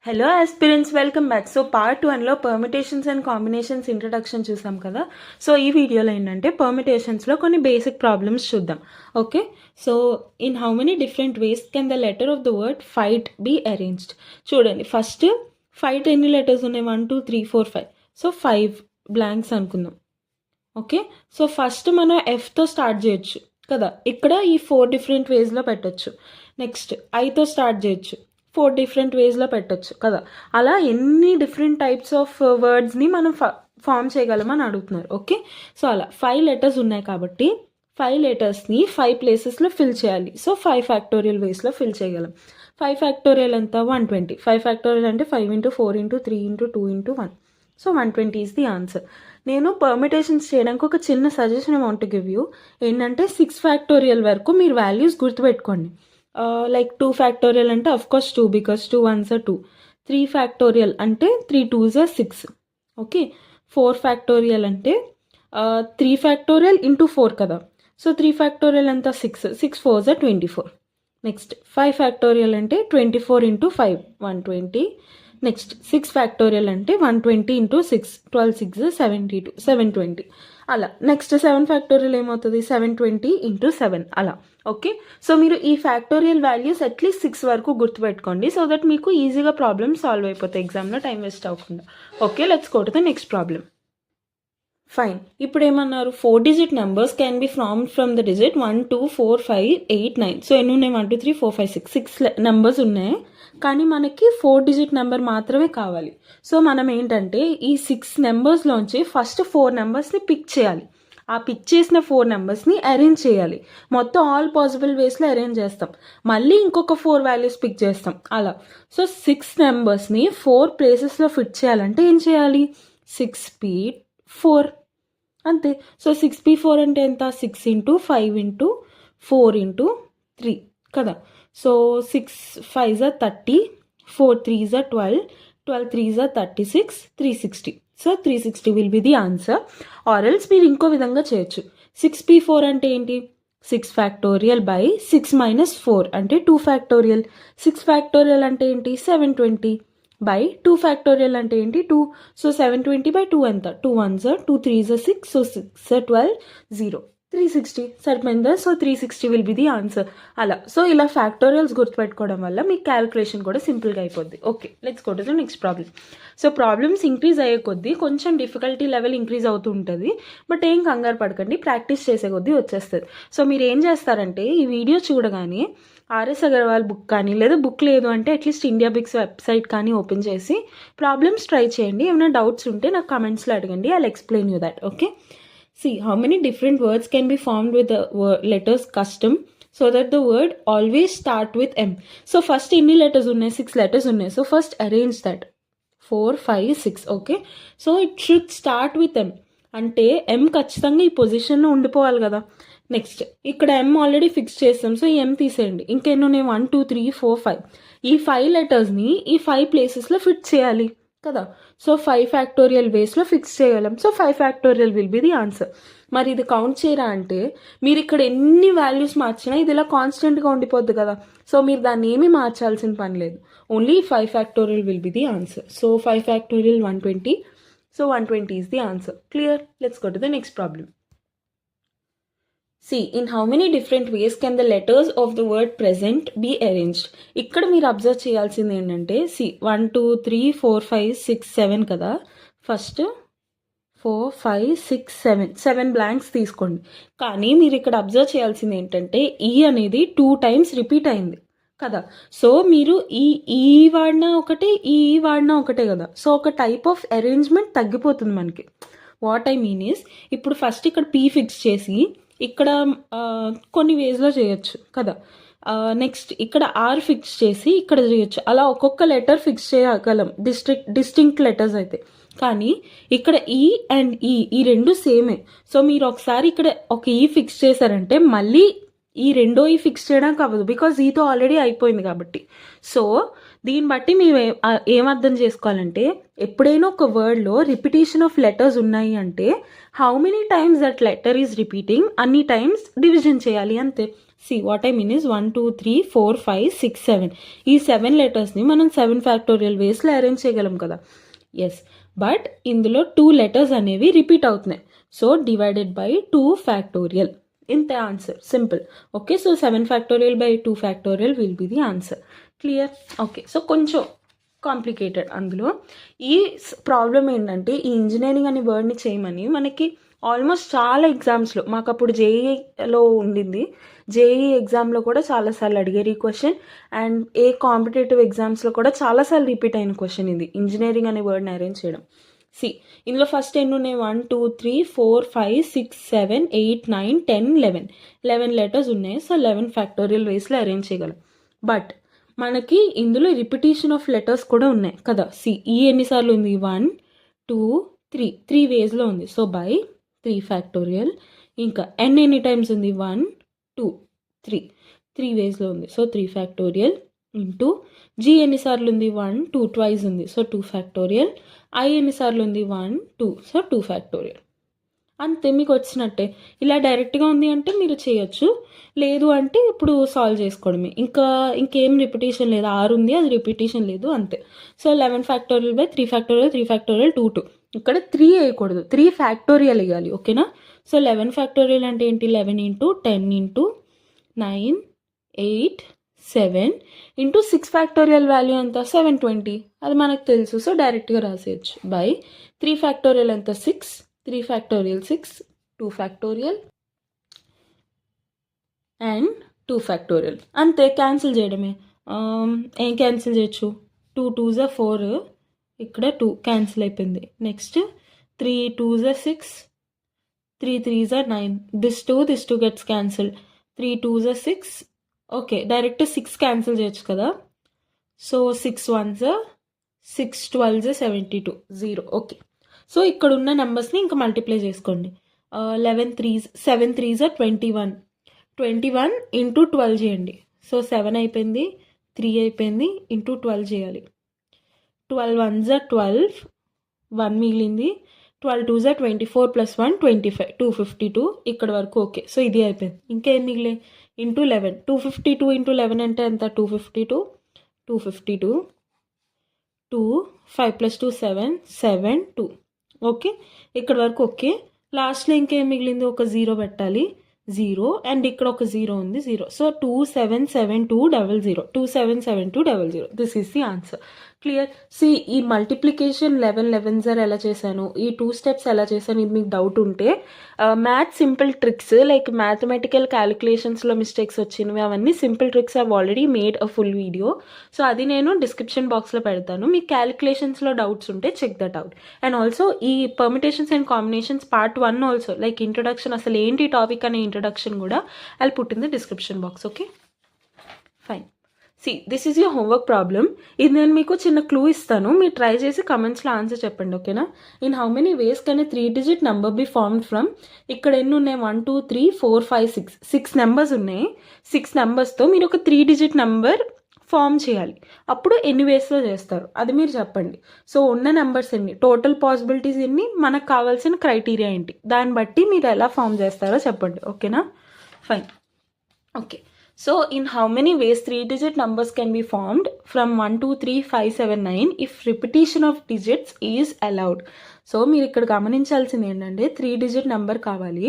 Hello aspirants, welcome back. So part 1లో permutations and combinations introduction చూసాం కదా. So ఈ వీడియోలో ఏంటంటే పర్మిటేషన్స్లో కొన్ని బేసిక్ ప్రాబ్లమ్స్ చూద్దాం. Okay, so in how many different ways can the letter of the word fight be arranged? చూడండి, ఫస్ట్ ఫైట్ ఎన్ని లెటర్స్ ఉన్నాయి? 1 2 3 4 5. సో 5 బ్లాంక్స్ అనుకుందాం. ఓకే, సో ఫస్ట్ మనం ఎఫ్తో స్టార్ట్ చేయొచ్చు కదా. ఇక్కడ ఈ 4 డిఫరెంట్ వేస్లో పెట్టచ్చు. నెక్స్ట్ ఐతో స్టార్ట్ చేయొచ్చు, 4 డిఫరెంట్ వేస్లో పెట్టచ్చు కదా. అలా ఎన్ని డిఫరెంట్ టైప్స్ ఆఫ్ వర్డ్స్ని మనం ఫామ్ చేయగలమని అడుగుతున్నారు. ఓకే, సో అలా 5 లెటర్స్ ఉన్నాయి కాబట్టి 5 లెటర్స్ని 5 ప్లేసెస్లో ఫిల్ చేయాలి. సో 5 ఫ్యాక్టోరియల్ వేస్లో ఫిల్ చేయగలం. 5 ఫ్యాక్టోరియల్ ఎంత? 120. 5 ఫ్యాక్టోరియల్ అంటే 5 × 4 × 3 × 2 × 1. So 120 is the answer. నేను పర్మిటేషన్స్ చేయడానికి ఒక చిన్న suggestion want to give you. ఏంటంటే 6 ఫ్యాక్టోరియల్ వరకు మీరు వాల్యూస్ గుర్తుపెట్టుకోండి. లైక్ 2 ఫ్యాక్టోరియల్ అంటే of course 2 because 2 1s are 2. 3 factorial అంటే 3 2s are 6. ఓకే, 4 ఫ్యాక్టోరియల్ అంటే 3 ఫ్యాక్టోరియల్ ఇంటూ 4 కదా. సో 3 ఫ్యాక్టోరియల్ అంతా 6, 6 4s are 24. నెక్స్ట్ 5 ఫ్యాక్టోరియల్ అంటే 24 × 5 120. నెక్స్ట్ 6 ఫ్యాక్టోరియల్ అంటే 120 × 6 12 6 72 720. అలా నెక్స్ట్ 7 ఫ్యాక్టోరియల్ ఏమవుతుంది? 720 × 7 అలా. ఓకే, సో మీరు ఈ ఫ్యాక్టోరియల్ వాల్యూస్ అట్లీస్ట్ 6 వరకు గుర్తుపెట్టుకోండి, సో దట్ మీకు ఈజీగా ప్రాబ్లమ్ సాల్వ్ అయిపోతాయి, ఎగ్జామ్లో టైం వేస్ట్ అవ్వకుండా. Okay, let's go to the next problem. Fine, ఇప్పుడు ఏమన్నారు? 4 digit numbers can be formed from the digit 1 2 4 5 8 9. So ఎన్ని ఉన్నాయి? 1 2 3 4 5 6 6 నెంబర్స్ ఉన్నాయి, కానీ మనకి 4 డిజిట్ నెంబర్ మాత్రమే కావాలి. సో మనం ఏంటంటే ఈ 6 నెంబర్స్లోంచి ఫస్ట్ 4 నెంబర్స్ని పిక్ చేయాలి. ఆ పిక్ చేసిన 4 నెంబర్స్ని అరేంజ్ చేయాలి. మొత్తం ఆల్ పాసిబుల్ వేస్లో అరేంజ్ చేస్తాం. మళ్ళీ ఇంకొక 4 వాల్యూస్ పిక్ చేస్తాం అలా. సో 6 నెంబర్స్ని 4 ప్లేసెస్లో ఫిట్ చేయాలంటే ఏం చేయాలి? 6p4 అంతే. సో 6p4 అంటే ఎంత? 6 × 5 × 4 × 3 కదా. So 6 5s are 30, 4 3s are 12, 12 3s are 36, 360. So 360 will be the answer. Or else మీరు ఇంకో విధంగా చేయొచ్చు. 6p4 అంటే ఏంటి? 6 ఫ్యాక్టోరియల్ బై 6 - 4 అంటే 2 ఫ్యాక్టోరియల్. 6 ఫ్యాక్టోరియల్ అంటే ఏంటి? 720 బై 2 ఫ్యాక్టోరియల్ అంటే ఏంటి? 2. సో 720 బై 2 ఎంత? 2 1s are 2 3s are 6, so 6 are 12 0 360 సరిపోయిందా? So 360 will be the answer. అలా సో ఇలా ఫ్యాక్టోరియల్స్ గుర్తుపెట్టుకోవడం వల్ల మీ క్యాలిక్యులేషన్ కూడా సింపుల్గా అయిపోద్ది. Okay, let's go to the next problem. So problems increase అయ్యే కొద్దీ కొంచెం డిఫికల్టీ లెవెల్ ఇంక్రీజ్ అవుతూ ఉంటుంది, బట్ ఏం కంగారు పడకండి, ప్రాక్టీస్ చేసే కొద్దీ వచ్చేస్తుంది. సో మీరు ఏం చేస్తారంటే ఈ వీడియో చూడగానే ఆర్ఎస్ అగర్వాల్ బుక్ కానీ, లేదా బుక్ లేదు అంటే అట్లీస్ట్ ఇండియా బిక్స్ వెబ్సైట్ కానీ ఓపెన్ చేసి ప్రాబ్లమ్స్ ట్రై చేయండి. ఏమైనా డౌట్స్ ఉంటే నాకు కమెంట్స్లో అడగండి, I'll explain you that. Okay, see how many different words can be formed with the letters custom so that the word always start with M. So first ఎన్ని letters ఉన్నాయి? 6 letters ఉన్నాయి. So first arrange that 4 5 6. okay, so it should start with M అంటే M ఖచ్చితంగా ఈ పొజిషన్లో ఉండిపోవాలి కదా. Next ఇక్కడ M ఆల్రెడీ ఫిక్స్ చేస్తాం, సో ఈ M తీసేయండి. ఇంకెన్ని ఉన్నాయి? 1 2 3 4 5. ఈ 5 లెటర్స్ని ఈ 5 ప్లేసెస్లో ఫిట్ చేయాలి కదా. సో 5 ఫ్యాక్టోరియల్ వేస్లో ఫిక్స్ చేయగలం. So 5 factorial will be the answer. మరి ఇది కౌంట్ చేయరా అంటే మీరు ఇక్కడ ఎన్ని వాల్యూస్ మార్చినా ఇది ఇలా కాన్స్టెంట్గా ఉండిపోద్ది కదా. సో మీరు దాన్ని ఏమీ మార్చాల్సిన పని లేదు, only 5 factorial will be the answer. So 5 factorial 120. So 120 is the answer. Clear? Let's go to the next problem. See, in how many different ways can the letters of the word present be arranged? ఇక్కడ మీరు observe చేయాల్సింది ఏంటంటే see 1 2 3 4 5 6 7 కదా. First 4 5 6 7 7 blanks తీసుకోండి. కానీ మీరు ఇక్కడ observe చేయాల్సింది ఏంటంటే ఈ అనేది 2 times రిపీట్ అయింది కదా. సో మీరు ఈ వాడినా ఒకటే, ఈ వాడినా ఒకటే కదా. సో ఒక టైప్ ఆఫ్ అరేంజ్మెంట్ తగ్గిపోతుంది మనకి. వాట్ ఐ మీన్ ఈస్, ఇప్పుడు ఫస్ట్ ఇక్కడ పీ ఫిక్స్ చేసి ఇక్కడ కొన్ని వేస్లో చేయొచ్చు కదా. నెక్స్ట్ ఇక్కడ ఆర్ ఫిక్స్ చేసి ఇక్కడ చేయొచ్చు. అలా ఒక్కొక్క లెటర్ ఫిక్స్ చేయగలం, డిస్టింక్ట్ లెటర్స్ అయితే. కానీ ఇక్కడ ఈ అండ్ ఈ రెండు సేమే. సో మీరు ఒకసారి ఇక్కడ ఒక ఈ ఫిక్స్ చేశారంటే మళ్ళీ ఈ రెండో ఈ ఫిక్స్ చేయడానికి అవ్వదు, బికాజ్ ఈతో ఆల్రెడీ అయిపోయింది కాబట్టి. సో దీన్ని బట్టి మేము ఏమర్థం చేసుకోవాలంటే ఎప్పుడైనా ఒక వర్డ్లో రిపిటేషన్ ఆఫ్ లెటర్స్ ఉన్నాయి అంటే how many times that letter is repeating అన్ని టైమ్స్ డివిజన్ చేయాలి అంతే. వాట్ ఐ మీన్ ఇస్ 1 2 3 4 5 6 7 ఈ 7 లెటర్స్ని మనం 7 ఫ్యాక్టోరియల్ వేస్లో అరేంజ్ చేయగలం కదా. ఎస్, బట్ ఇందులో 2 లెటర్స్ అనేవి రిపీట్ అవుతున్నాయి. సో డివైడెడ్ బై 2 ఫ్యాక్టోరియల్, ఇంతే answer, simple. Okay, so 7 factorial by 2 factorial will be the answer. Clear? Okay, so కొంచెం కాంప్లికేటెడ్. అందులో ఈ ప్రాబ్లం ఏంటంటే ఈ ఇంజనీరింగ్ అనే వర్డ్ని చేయమని మనకి ఆల్మోస్ట్ చాలా ఎగ్జామ్స్లో, మాకు అప్పుడు జేఈలో ఉండింది, జేఈ ఎగ్జామ్లో కూడా చాలాసార్లు అడిగారు ఈ క్వశ్చన్, అండ్ ఏ కాంపిటేటివ్ ఎగ్జామ్స్లో కూడా చాలాసార్లు రిపీట్ అయిన క్వశ్చన్ ఇది, ఇంజనీరింగ్ అనే వర్డ్ని అరేంజ్ చేయడం. ఇందులో ఫస్ట్ ఎన్ని ఉన్నాయి? 1 2 3 4 5 6 7 8 9 10 11 లెటర్స్ ఉన్నాయి. సో 11 ఫ్యాక్టోరియల్ వేస్లో అరేంజ్ చేయగలం. బట్ మనకి ఇందులో రిపిటేషన్ ఆఫ్ లెటర్స్ కూడా ఉన్నాయి కదా. ఈ ఎన్నిసార్లు ఉంది? 1 2 3 వేస్లో ఉంది. So by 3 factorial. ఇంకా ఎన్ ఎన్ని టైమ్స్ ఉంది? 1 2 3 వేస్లో ఉంది. సో 3 ఫ్యాక్టోరియల్ ఇంటూ జీ ఎన్నిసార్లు ఉంది? 1 2 ట్వైస్ ఉంది. So 2 factorial. ఐ ఎన్నిసార్లు ఉంది? 1 2. So 2 factorial. అంతే, మీకు వచ్చినట్టే. ఇలా డైరెక్ట్గా ఉంది అంటే మీరు చేయొచ్చు, లేదు అంటే ఇప్పుడు సాల్వ్ చేసుకోవడమే. ఇంకేం రిపిటేషన్ లేదు. 6 ఉంది, అది రిపిటేషన్ లేదు, అంతే. So 11 factorial by 3 factorial, 3 factorial 2 2. ఇక్కడ 3 వేయకూడదు, 3 ఫ్యాక్టోరియల్ వేయాలి. ఓకేనా? సో 11 ఫ్యాక్టోరియల్ అంటే ఏంటి? 11 into 10 into 9 8 7 into 6 factorial value ఎంత? 720. అది మనకు తెలుసు, సో డైరెక్ట్గా రాసేయచ్చు. బై 3 ఫ్యాక్టోరియల్ ఎంత? 6. 3 ఫ్యాక్టోరియల్ 6, 2 ఫ్యాక్టోరియల్ అండ్ 2 ఫ్యాక్టోరియల్. అంతే, క్యాన్సిల్ చేయడమే. ఏం క్యాన్సిల్ చేయొచ్చు? 2 2s 4, ఇక్కడ 2 క్యాన్సిల్ అయిపోయింది. Next 3 2s 6, 3 3s 9. This 2 gets cancel. 3 2s 6. Okay, direct 6 cancel చేయొచ్చు కదా. So 6 1s 6 12s 72 0. Okay, so ఇక్కడ ఉన్న నెంబర్స్ని ఇంకా మల్టిప్లై చేసుకోండి. 11 3s 7 3s 21. 21 ఇంటూ 12 చేయండి. సో 7 అయిపోయింది, 3 అయిపోయింది, ఇంటూ 12 చేయాలి. 12 1s 12, 1 మిగిలింది. 12 2s 24 ప్లస్ 1 25, 252. ఇక్కడ వరకు ఓకే. సో ఇది అయిపోయింది. ఇంకేం మిగిలే? ఇంటూ 11. 252 ఇంటూ 11 అంటే ఎంత? 252. 252 2 5 ప్లస్ 2 7 7 2. ఓకే, ఇక్కడ వరకు ఓకే. లాస్ట్లో ఇంకేం మిగిలింది? ఒక 0 పెట్టాలి, 0, అండ్ ఇక్కడ ఒక 0 ఉంది, 0. So 277200, 277200. This is the answer. Clear? ఈ మల్టిప్లికేషన్ 11 11s ఎలా చేశాను, ఈ 2 స్టెప్స్ ఎలా చేశాను, ఇది మీకు డౌట్ ఉంటే math simple tricks like mathematical క్యాలిక్యులేషన్స్లో మిస్టేక్స్ వచ్చినవి, అవన్నీ simple tricks have already made a full video. So అది నేను డిస్క్రిప్షన్ బాక్స్లో పెడతాను. మీకు క్యాలిక్యులేషన్స్లో డౌట్స్ ఉంటే check that out. And also ఈ permutations and combinations part 1 also, like introduction, అసలు ఏంటి టాపిక్ అనే ఇంట్రొడక్షన్ కూడా I'll put in the description box. Okay, fine. This is your homework problem. ఇది నేను మీకు చిన్న క్లూ ఇస్తాను, మీరు ట్రై చేసి కమెంట్స్లో ఆన్సర్ చెప్పండి. ఓకేనా? In how many ways can A 3-digit number be formed from? ఇక్కడ ఎన్ని ఉన్నాయి? 1 2 3 4 5 6. 6 నెంబర్స్ ఉన్నాయి. 6 నెంబర్స్తో మీరు ఒక 3-digit నెంబర్ ఫామ్ చేయాలి. అప్పుడు ఎన్ని వేస్లో చేస్తారు అది మీరు చెప్పండి. సో ఉన్న నెంబర్స్ ఎన్ని, టోటల్ పాసిబిలిటీస్ ఎన్ని, మనకు కావాల్సిన క్రైటీరియా ఏంటి, దాన్ని బట్టి మీరు ఎలా ఫామ్ చేస్తారో చెప్పండి. ఓకేనా? Fine. Okay, so in how many ways 3-digit numbers can be formed from 1 2 3 5 7 9 if repetition of digits is allowed? So మీరు ఇక్కడ గమనించాల్సింది ఏంటంటే 3-digit నెంబర్ కావాలి.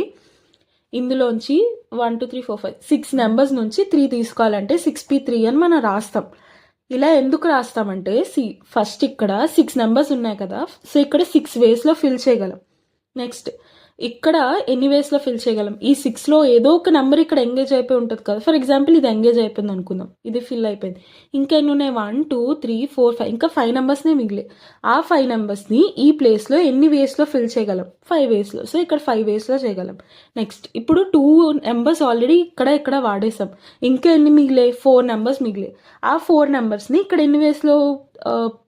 ఇందులోంచి 1 2 3 4 5 6 నెంబర్స్ నుంచి 3 తీసుకోవాలంటే 6p3 అని మనం రాస్తాం. ఇలా ఎందుకు రాస్తామంటే ఫస్ట్ ఇక్కడ 6 నెంబర్స్ ఉన్నాయి కదా, సో ఇక్కడ 6 వేస్లో ఫిల్ చేయగలం. నెక్స్ట్ ఇక్కడ ఎన్ని వేస్లో ఫిల్ చేయగలం? ఈ 6లో ఏదో ఒక నెంబర్ ఇక్కడ ఎంగేజ్ అయిపోయి ఉంటుంది కదా. ఫర్ ఎగ్జాంపుల్ ఇది ఎంగేజ్ అయిపోయింది అనుకుందాం, ఇది ఫిల్ అయిపోయింది. ఇంకా ఎన్ని ఉన్నాయి? 1 2 3 4 5, ఇంకా 5 నెంబర్స్నే మిగిలే. ఆ 5 నెంబర్స్ని ఈ ప్లేస్లో ఎన్ని వేస్లో ఫిల్ చేయగలం? 5 వేస్లో. సో ఇక్కడ 5 వేస్లో చేయగలం. నెక్స్ట్ ఇప్పుడు 2 నెంబర్స్ ఆల్రెడీ ఇక్కడ వాడేసాం. ఇంకా ఎన్ని మిగిలే? 4 నెంబర్స్ మిగిలే. ఆ 4 నెంబర్స్ని ఇక్కడ ఎన్ని వేస్లో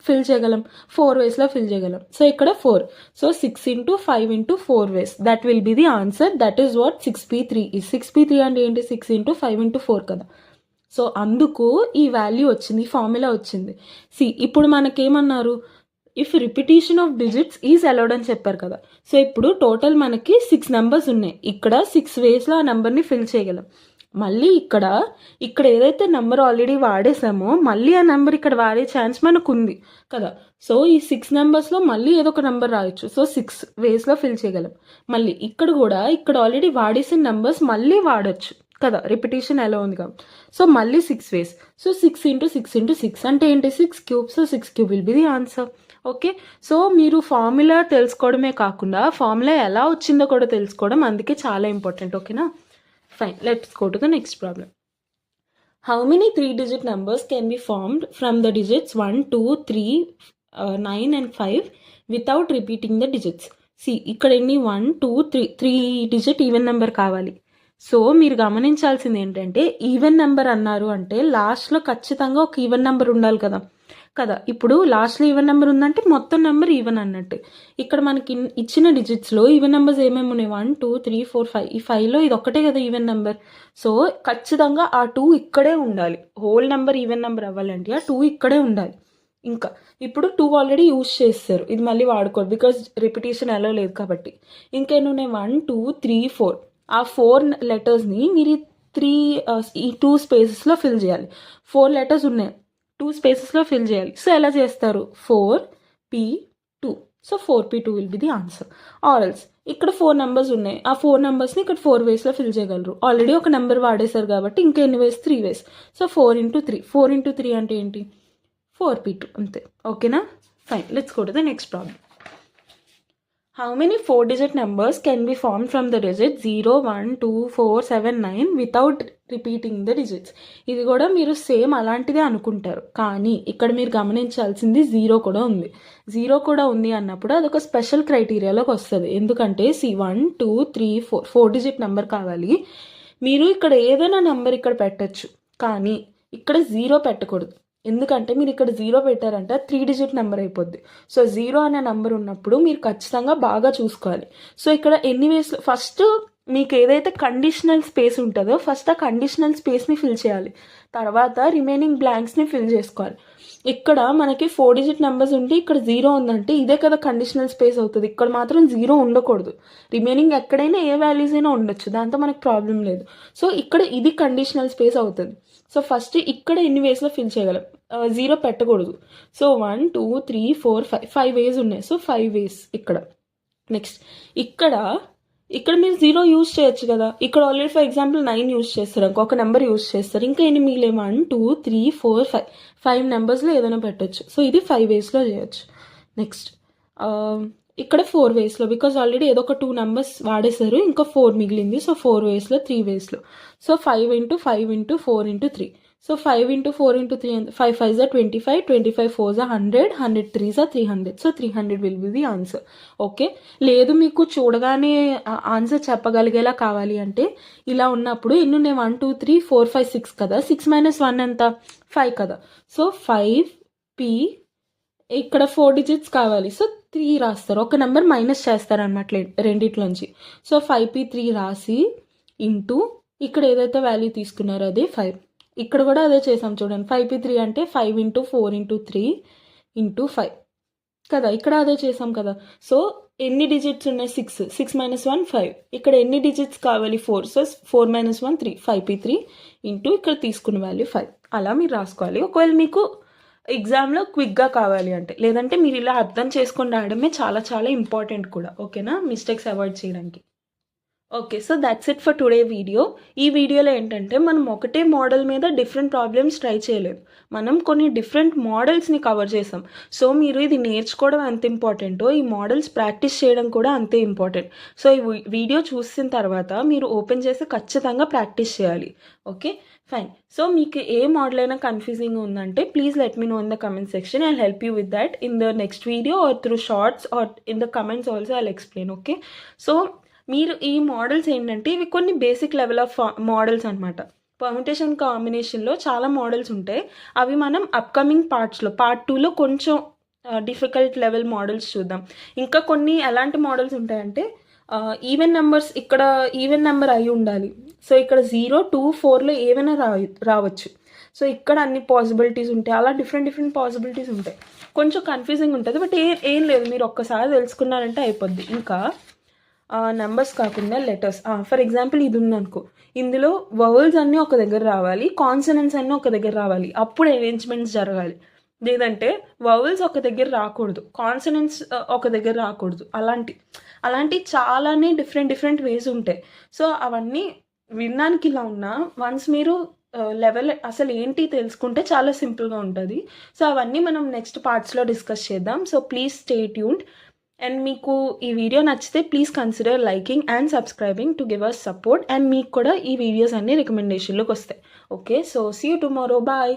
ఫిల్ చేయగలం? 4 వేస్లో ఫిల్ చేయగలం. సో ఇక్కడ 4. So 6 into 5 into 4 ways, that will be the answer. That is what 6p3 is. 6p3 అంటే ఏంటి? 6 ఇంటూ 5 ఇంటూ 4 కదా. సో అందుకు ఈ వాల్యూ వచ్చింది, ఈ ఫార్ములా వచ్చింది. ఇప్పుడు మనకేమన్నారు? If repetition of digits is allowed అని చెప్పారు కదా. సో ఇప్పుడు టోటల్ మనకి 6 నెంబర్స్ ఉన్నాయి. ఇక్కడ 6 వేస్లో ఆ నెంబర్ని ఫిల్ చేయగలం. మళ్ళీ ఇక్కడ ఏదైతే నెంబర్ ఆల్రెడీ వాడేసామో మళ్ళీ ఆ నెంబర్ ఇక్కడ వాడే ఛాన్స్ మనకు ఉంది కదా. సో ఈ 6 నెంబర్స్లో మళ్ళీ ఏదో ఒక నెంబర్ రాయొచ్చు. సో 6 వేస్లో ఫిల్ చేయగలం. మళ్ళీ ఇక్కడ కూడా ఇక్కడ ఆల్రెడీ వాడేసిన నెంబర్స్ మళ్ళీ వాడచ్చు కదా, రిపిటేషన్ ఎలా ఉంది కాబట్టి. సో మళ్ళీ 6 వేస్. సో 6 × 6 × 6 అంటే ఏంటి, 6 cubes. So 6 cube will be the answer. Okay, so మీరు ఫార్ములా తెలుసుకోవడమే కాకుండా ఫార్ములా ఎలా వచ్చిందో కూడా తెలుసుకోవడం అందుకే చాలా ఇంపార్టెంట్. ఓకేనా, fine. Let's go to the next problem. How many 3-digit numbers can be formed from the digits 1, 2, 3, 9 and 5 without repeating the digits? See, ఇక్కడ ఎన్ని 1, 2, 3 digit ఈవెన్ నెంబర్ కావాలి. సో మీరు గమనించాల్సింది ఏంటంటే ఈవెన్ నెంబర్ అన్నారు అంటే లాస్ట్లో ఖచ్చితంగా ఒక ఈవెన్ నెంబర్ ఉండాలి కదా. ఇప్పుడు లాస్ట్లో ఈవెన్ నెంబర్ ఉందంటే మొత్తం నెంబర్ ఈవెన్ అన్నట్టు. ఇక్కడ మనకి ఇచ్చిన డిజిట్స్లో ఈవెన్ నెంబర్స్ ఏమేమి ఉన్నాయి, 1, 2, 3, 4, 5. ఈ 5లో ఇది ఒక్కటే కదా ఈవెన్ నెంబర్. సో ఖచ్చితంగా ఆ 2 ఇక్కడే ఉండాలి. హోల్ నెంబర్ ఈవెన్ నెంబర్ అవ్వాలంటే ఆ 2 ఇక్కడే ఉండాలి. ఇంకా ఇప్పుడు 2 ఆల్రెడీ యూజ్ చేస్తారు, ఇది మళ్ళీ వాడుకోరు బికాజ్ రిపిటేషన్ ఎలా లేదు కాబట్టి. ఇంకేమి ఉన్నాయి, 1, 2, 3, 4. ఆ 4 లెటర్స్ని మీరు ఈ 2 స్పేసెస్లో ఫిల్ చేయాలి. 4 లెటర్స్ ఉన్నాయి, 2 స్పేసెస్లో ఫిల్ చేయాలి. సో ఎలా చేస్తారు, 4p2. So 4p2 will be the answer. Or else ఇక్కడ 4 నెంబర్స్ ఉన్నాయి, ఆ 4 నెంబర్స్ని ఇక్కడ 4 వేస్లో ఫిల్ చేయగలరు. ఆల్రెడీ ఒక నెంబర్ వాడేశారు కాబట్టి ఇంకా ఎన్ని వేస్, 3 వేస్. సో 4 × 3. 4 × 3 అంటే ఏంటి, 4p2 అంతే. ఓకేనా, fine. Let's go to the next problem. How many 4-digit numbers can be formed from the digits 0, 1, 2, 4, 7, 9 without repeating the digits? ఇది కూడా మీరు సేమ్ అలాంటిదే అనుకుంటారు, కానీ ఇక్కడ మీరు గమనించాల్సింది 0 కూడా ఉంది. 0 కూడా ఉంది అన్నప్పుడు అదొక స్పెషల్ క్రైటీరియాలోకి వస్తుంది. ఎందుకంటే 1, 2, 3, 4 digit నెంబర్ కావాలి. మీరు ఇక్కడ ఏదైనా నెంబర్ ఇక్కడ పెట్టచ్చు, కానీ ఇక్కడ 0 పెట్టకూడదు. ఎందుకంటే మీరు ఇక్కడ 0 పెట్టారంటే 3-digit నెంబర్ అయిపోద్ది. సో 0 అనే నెంబర్ ఉన్నప్పుడు మీరు ఖచ్చితంగా బాగా చూసుకోవాలి. సో ఇక్కడ ఎన్ని వేస్, ఫస్ట్ మీకు ఏదైతే కండిషనల్ స్పేస్ ఉంటుందో ఫస్ట్ ఆ కండిషనల్ స్పేస్ని ఫిల్ చేయాలి, తర్వాత రిమైనింగ్ బ్లాంక్స్ని ఫిల్ చేసుకోవాలి. ఇక్కడ మనకి 4-digit నెంబర్స్ ఉంటే ఇక్కడ 0 ఉందంటే ఇదే కదా కండిషనల్ స్పేస్ అవుతుంది. ఇక్కడ మాత్రం 0 ఉండకూడదు. రిమైనింగ్ ఎక్కడైనా ఏ వాల్యూస్ అయినా ఉండొచ్చు, దాంతో మనకు ప్రాబ్లం లేదు. సో ఇక్కడ ఇది కండిషనల్ స్పేస్ అవుతుంది. సో ఫస్ట్ ఇక్కడ ఎన్ని వేస్లో ఫిల్ చేయగలం, 0 పెట్టకూడదు. సో 1, 2, 3, 4, 5 వేస్ ఉన్నాయి. సో 5 వేస్ ఇక్కడ. నెక్స్ట్ ఇక్కడ మీరు 0 యూజ్ చేయొచ్చు కదా. ఇక్కడ ఆల్రెడీ ఫర్ ఎగ్జాంపుల్ 9 యూజ్ చేస్తారు, ఇంకొక నెంబర్ యూజ్ చేస్తారు, ఇంకా ఎన్ని మిగిలే 1, 2, 3, 4, 5 నెంబర్స్లో ఏదైనా పెట్టచ్చు. సో ఇది 5 వేస్లో చేయొచ్చు. నెక్స్ట్ ఇక్కడ 4 వేస్లో, బికాజ్ ఆల్రెడీ ఏదో ఒక 2 నెంబర్స్ వాడేశారు, ఇంకా 4 మిగిలింది. So 4 వేస్లో, 3 వేస్లో. So 5 × 5 × 4 × 3. So 5 × 4 × 3, 5 5s are 25, 25 4s are 100, 100 3s are 300. So 300 will be the answer. Okay, లేదు మీకు చూడగానే ఆన్సర్ చెప్పగలిగేలా కావాలి అంటే ఇలా ఉన్నప్పుడు ఎన్ని ఉన్నాయి, 1, 2, 3, 4, 5, 6 కదా. 6 - 1 ఎంత, 5 కదా. సో 5p, ఇక్కడ 4 digits కావాలి. సో 3 రాస్తారు, ఒక నెంబర్ మైనస్ చేస్తారు అనమాట రెండిట్లోంచి. సో 5p3 రాసి ఇంటూ ఇక్కడ ఏదైతే వాల్యూ తీసుకున్నారో అదే 5. ఇక్కడ కూడా అదే చేసాం చూడండి. 5p3 అంటే 5 × 4 × 3 × 5 కదా. ఇక్కడ అదే చేసాం కదా. సో ఎన్ని డిజిట్స్ ఉన్నాయి, 6. 6 - 1 5. ఇక్కడ ఎన్ని డిజిట్స్ కావాలి, 4. సో 4 - 1 3. 5p3 ఇంటూ ఇక్కడ తీసుకున్న వాల్యూ 5. అలా మీరు రాసుకోవాలి. ఒకవేళ మీకు ఎగ్జామ్లో క్విక్గా కావాలి అంటే, లేదంటే మీరు ఇలా అర్థం చేసుకొని రాయడమే చాలా చాలా ఇంపార్టెంట్ కూడా. ఓకేనా, మిస్టేక్స్ అవాయిడ్ చేయడానికి. Okay, so that's it for today video. ఈ వీడియోలో ఏంటంటే మనం ఒకటే మోడల్ మీద డిఫరెంట్ ప్రాబ్లమ్స్ ట్రై చేయలేదు, మనం కొన్ని డిఫరెంట్ మోడల్స్ని కవర్ చేసాం. సో మీరు ఇది నేర్చుకోవడం ఎంత ఇంపార్టెంటో ఈ మోడల్స్ ప్రాక్టీస్ చేయడం కూడా అంతే ఇంపార్టెంట్. సో ఈ వీడియో చూసిన తర్వాత మీరు ఓపెన్ చేసి ఖచ్చితంగా ప్రాక్టీస్ చేయాలి. Okay, fine. సో మీకు ఏ మోడల్ అయినా కన్ఫ్యూజింగ్ ఉందంటే please let me know in the comment section. I help you with that in the next video or through shorts or in the comments also I explain. Okay, so మీరు ఈ models ఏంటంటే ఇవి కొన్ని basic level of models అనమాట. Permutation కాంబినేషన్లో చాలా models ఉంటాయి, అవి మనం అప్కమింగ్ పార్ట్స్లో పార్ట్ 2లో కొంచెం డిఫికల్ట్ లెవెల్ మోడల్స్ చూద్దాం. ఇంకా కొన్ని ఎలాంటి మోడల్స్ ఉంటాయంటే ఈవెన్ నెంబర్స్, ఇక్కడ ఈవెన్ నెంబర్ అయి ఉండాలి. సో ఇక్కడ 0, 2, 4లో ఏవైనా రావచ్చు. సో ఇక్కడ అన్ని పాసిబిలిటీస్ ఉంటాయి, అలా డిఫరెంట్ పాసిబిలిటీస్ ఉంటాయి. కొంచెం కన్ఫ్యూజింగ్ ఉంటుంది, బట్ ఏం లేదు, మీరు ఒక్కసారి తెలుసుకున్నారంటే అయిపోద్ది. ఇంకా నెంబర్స్ కాకుండా లెటర్స్. ఫర్ ఎగ్జాంపుల్ ఇది ఉందనుకో, ఇందులో వవల్స్ అన్నీ ఒక దగ్గర రావాలి, కాన్సనెంట్స్ అన్నీ ఒక దగ్గర రావాలి, అప్పుడు అరేంజ్మెంట్స్ జరగాలి. లేదంటే వవల్స్ ఒక దగ్గర రాకూడదు, కాన్సనెంట్స్ ఒక దగ్గర రాకూడదు. అలాంటి చాలానే డిఫరెంట్ వేస్ ఉంటాయి. సో అవన్నీ వినడానికి ఇలా ఉన్నా వన్స్ మీరు లెవెల్ అసలు ఏంటి తెలుసుకుంటే చాలా సింపుల్గా ఉంటుంది. సో అవన్నీ మనం నెక్స్ట్ పార్ట్స్లో డిస్కస్ చేద్దాం. So please stay tuned. And మీకు ఈ వీడియో నచ్చితే please consider liking and subscribing to give us support. And మీకు కూడా ఈ వీడియోస్ అన్నీ రికమెండేషన్లోకి వస్తాయి. Okay, so see you tomorrow. Bye.